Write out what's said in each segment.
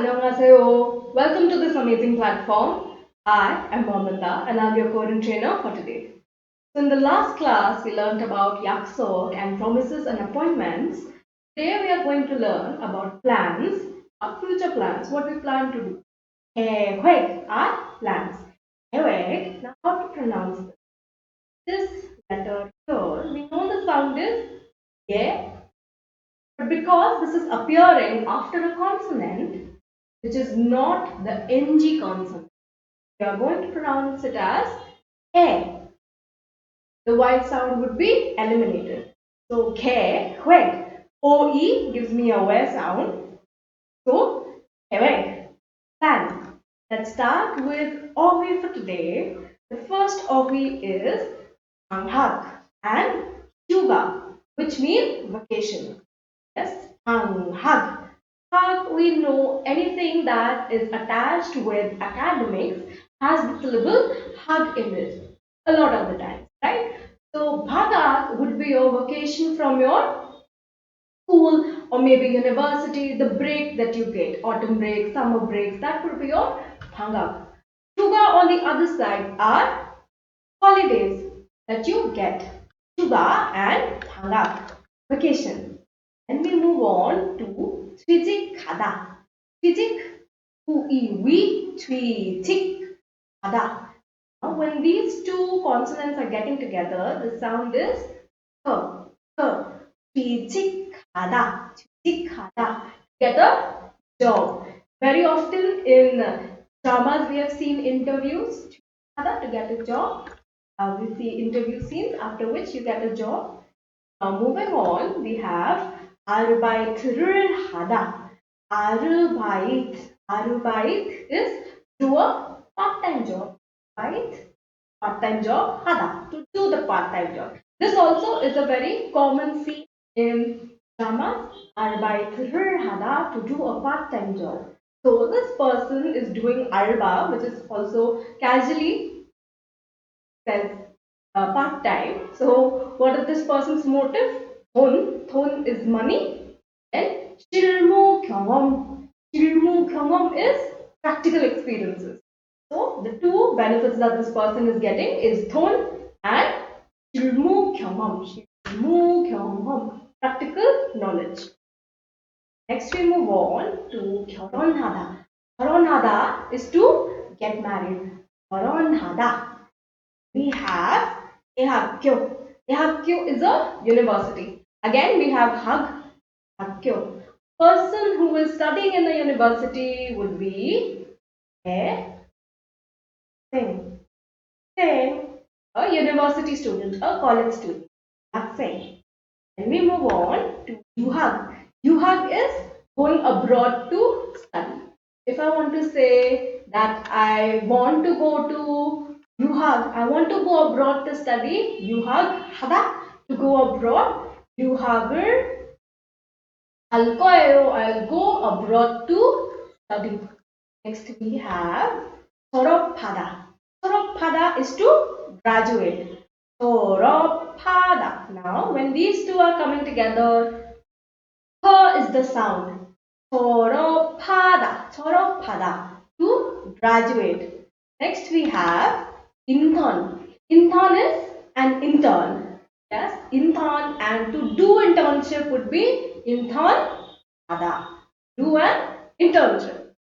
Annyeonghaseyo. Welcome to this amazing platform. I am Momita and I'm your coding trainer for today. So in the last class, we learned about yaksok and promises and appointments. Today we are going to learn about plans, our future plans, what we plan to do. Wait, our plans. Wait, now how to pronounce this? This letter here, we know the sound is yeah, but because this is appearing after a consonant, which is not the ng consonant, we are going to pronounce it as a. The Y sound would be eliminated. So ke, hweg. OE gives me a Y sound. So hweg. Plan. Let's start with OE for today. The first OE is Anghak and Hyuga, which means vacation. Yes, Anghak. Hag, we know anything that is attached with academics has the syllable hug in it a lot of the time, right? So bhagat would be your vacation from your school or maybe university, the break that you get, autumn break, summer breaks, that would be your bhagak. Chuga on the other side are holidays that you get. Chuga and bhagak, vacation. And we move on to Twijik Khada. Twijik, we, Twijik Khada. Now, when these two consonants are getting together, the sound is K, K. Twijik Khada. Twijik Khada. Get a job. Very often in dramas, we have seen interviews to get a job. We see interview scenes after which you get a job. Now moving on, we have Arbeiter을 하다. Arbeit is do a part-time job. Right? Part-time job hada, to do the part-time job. This also is a very common scene in drama. Arbeiter을 하다, to do a part-time job. So this person is doing arba, which is also casually says part-time. So what is this person's motive? Thon is money and 실무 경험. 실무 경험 is practical experiences. So the two benefits that this person is getting is thon and 실무 경험. 실무 경험, practical knowledge. Next we move on to 결혼하다. 결혼하다 is to get married. 결혼하다. We have 대학교. 대학교 is a university. Again, we have 학교. Person who is studying in the university would be a thing. A university student, a college student. 학생. And we move on to yuhag. Yuhag is going abroad to study. If I want to say that I want to go to I want to go abroad to study. 유학 하다, to go abroad. 유학을 할 거예요. I'll go abroad to study. Next we have 졸업하다. 졸업하다 is to graduate. 졸업하다. Now when these two are coming together, H is the sound. 졸업하다. 졸업하다, to graduate. Next we have intern. Intern is an intern. Yes, intern, and to do internship would be intern ada. Do an internship.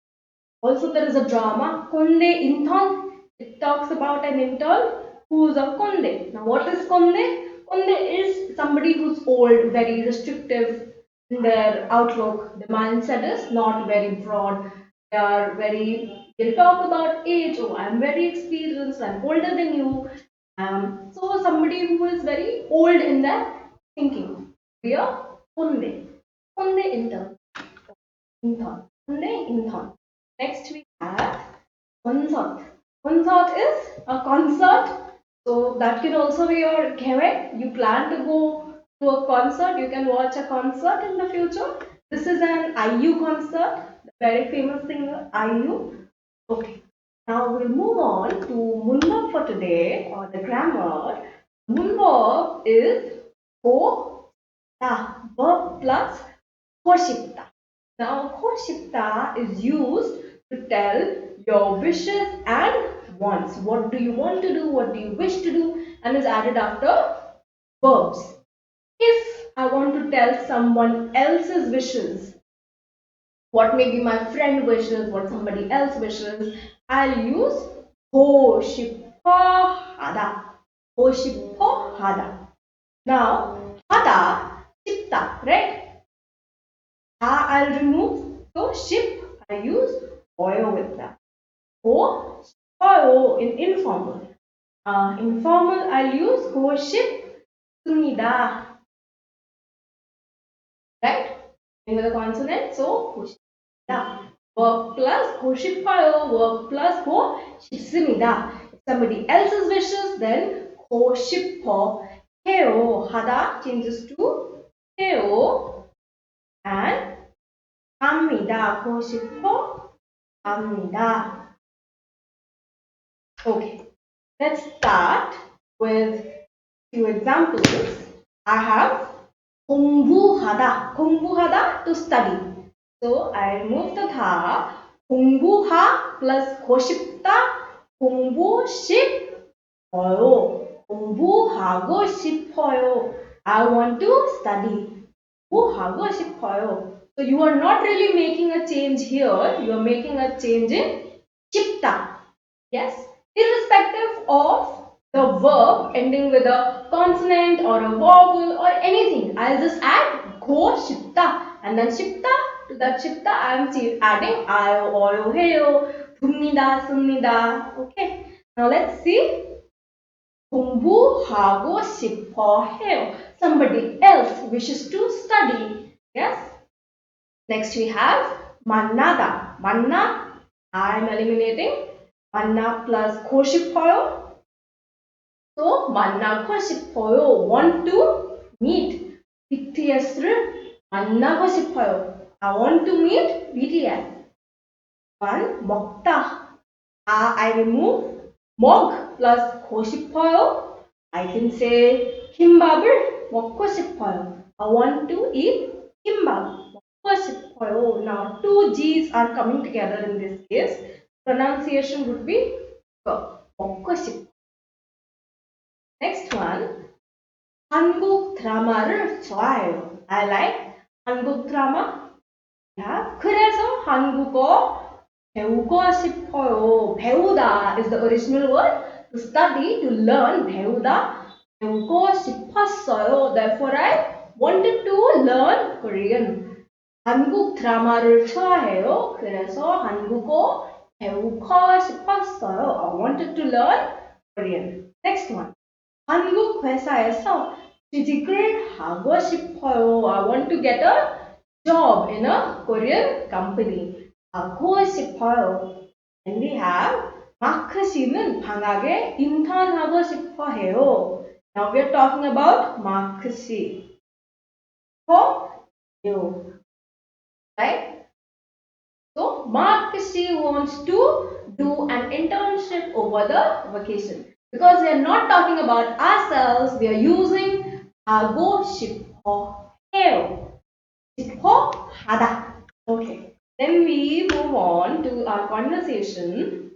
Also there is a drama, Konde Intern. It talks about an intern who is a Konde. Now what is Konde? Konde is somebody who's old, very restrictive in their outlook. The mindset is not very broad. They'll talk about age. Oh, I'm very experienced, I'm older than you. So somebody who is very old in their thinking. We are Konde. Konde intern. Intern. Konde intern. Next we have concert. Concert is a concert. So that can also be your kewe. You plan to go to a concert. You can watch a concert in the future. This is an IU concert. The very famous singer IU. Okay. Now we'll move on to Munverb for today, or the grammar. Munverb is go, verb plus hoshita. Now, 하고 싶다 is used to tell your wishes and wants. What do you want to do? What do you wish to do? And is added after verbs. If I want to tell someone else's wishes, what maybe my friend wishes, what somebody else wishes, I'll use 하고 싶어 하다. 하고 싶어 하다. Now, 하다, 싶다, right? I'll remove. So, ship, I use oil with that. 하고 싶어요 in informal. Informal, I'll use 하고 싶습니다. Right? With the consonant, so 하고 싶다. Verb plus 하고 싶어요, verb plus 하고 싶습니다. If somebody else's wishes, then 하고 싶어 해요. 하다 changes to 해요. And 합니다. 하고 싶어 합니다. Okay, let's start with few examples. I have 공부하다. 공부하다 to study. So I remove the 다. 공부하 plus 하고 싶다. 공부 싶어요. 공부하고 싶어요. I want to study. 공부하고 싶어요. So you are not really making a change here. You are making a change in 싶다. Yes? Irrespective of the verb ending with a consonant or a vowel or anything, I'll just add go 싶다, and then 싶다, to that 싶다 I am adding 아요, 어요, 해요, 둡니다, 씁니다. Okay, now let's see. 공부하고 싶어 해요. Somebody else wishes to study. Yes? Next we have 만나다. 만나, I am eliminating. 만나 plus 고 싶어요. So 만나고 싶어요. Want to meet. BTS를 만나고 싶어요. I want to meet BTS. One 먹다. I remove 먹 plus 고 싶어요. I can say 김밥을 먹고 싶어요. I want to eat 김밥. 먹고 싶어요. Now two G's are coming together in this case. Pronunciation would be 먹고 싶어. Next one. 한국 드라마를 좋아해요. I like 한국 드라마. Yeah. 그래서 한국어 배우고 싶어요. 배우다 is the original word. To study, to learn. 배우다. 배우고 싶었어요. Therefore, I wanted to learn Korean. 한국 드라마를 좋아해요. 그래서 한국어 배우고 싶었어요. I wanted to learn Korean. Next one. 한국 회사에서 취직을 하고 싶어요. I want to get a job in a Korean company. 하고 싶어요. And we have 마크 씨는 방학에 인턴하고 싶어 해요. Now we are talking about 마크 씨. For you. Right? So Mark she wants to do an internship over the vacation. Because we are not talking about ourselves, we are using 하고 싶어 해요. 싶어 하다. Okay. Then we move on to our conversation.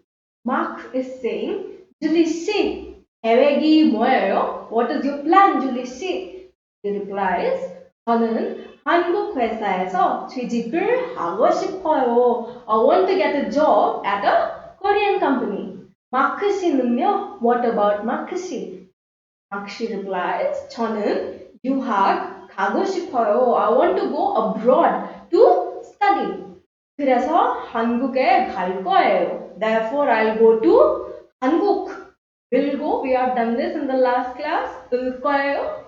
Mark is saying, Julie 씨, 계획이 뭐예요? What is your plan, Julie 씨? He replies, 저는 한국 회사에서 취직을 하고 싶어요. I want to get a job at a Korean company. 마크 씨는요? What about 마크 씨? 마크 씨 replies, 저는 유학 가고 싶어요. I want to go abroad to study. 그래서 한국에 갈 거예요. Therefore, I'll go to 한국. Will go. We have done this in the last class. 을 거예요.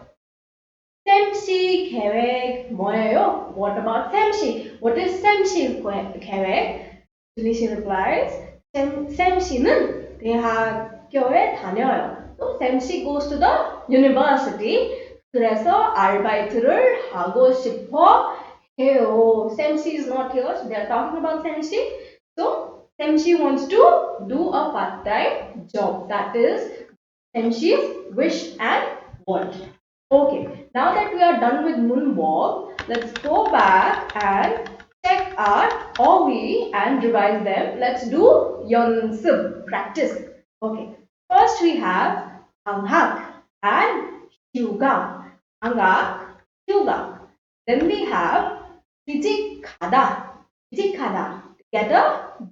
쌤씨 계획 뭐예요? What about 쌤씨? What is 쌤씨 계획? Julie replies, 쌤씨는 대학교에 다녀요. So 쌤씨 goes to the university. 그래서 아르바이트를 하고 싶어 해요. 쌤씨 is not here. So they are talking about 쌤씨. So 쌤씨 wants to do a part-time job. That is 쌤씨's wish and want. Okay, now that we are done with 문법, let's go back and check our OV and revise them. Let's do 연습, practice. Okay. First we have 방학 and 휴가. 방학, 휴가. Then we have 취직하다. 취직하다. Get a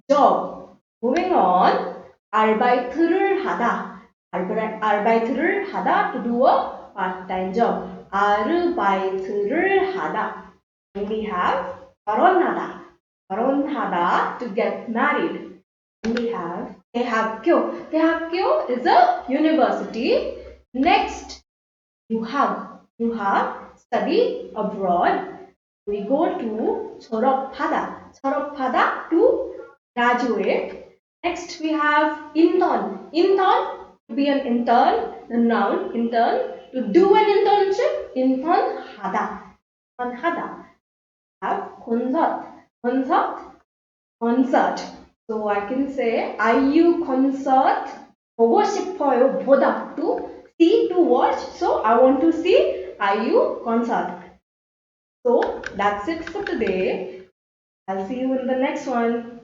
job. Moving on. 아르바이트를 하다. 아르바이트를 하다. To do a part-time job. 아르바이트를 하다. Then we have 결혼하다. 결혼하다. To get married. Then we have 대학교. 대학교 is a university. Next, 유학. 유학, study abroad. We go to 졸업하다. 졸업하다 to graduate. Next, we have intern. Intern, to be an intern, the noun, intern. To do an internship, intern 하다. intern 하다. Have concert. Concert, concert. So I can say IU concert 보고 싶어요. 보다 to see, to watch. So I want to see IU concert. So that's it for today. I'll see you in the next one.